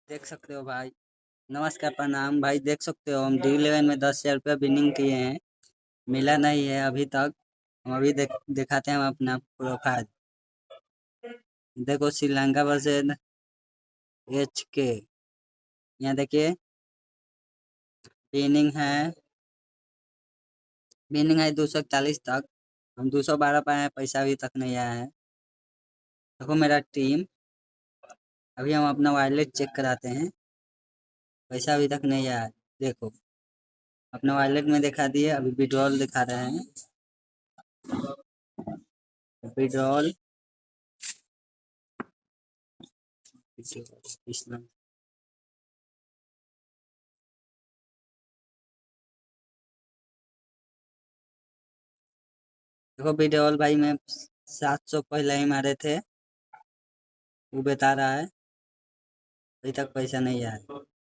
देख सकते हो भाई। नमस्कार प्रणाम भाई, देख सकते हो हम D11 में 10,000 रुपया विनिंग किए हैं। मिला नहीं है अभी तक। हम अभी दिखाते हैं हम अपना प्रोफाइल। देखो श्रीलंका वर्सेस HK। यहाँ देखिए विनिंग है। विनिंग है 241 तक। हम 212 पाए हैं, पैसा अभी तक नहीं आया है। देखो मेरा टीम। अभी हम अपना वॉलेट चेक कराते हैं। पैसा अभी तक नहीं आया है। देखो अपना वॉलेट में दिखा दिए, अभी विड्रॉल दिखा रहे हैं। विड्रॉल देखो विड्रॉल भाई में 700 पहले ही मारे थे। वो बता रहा है अभी तक पैसा नहीं आया है।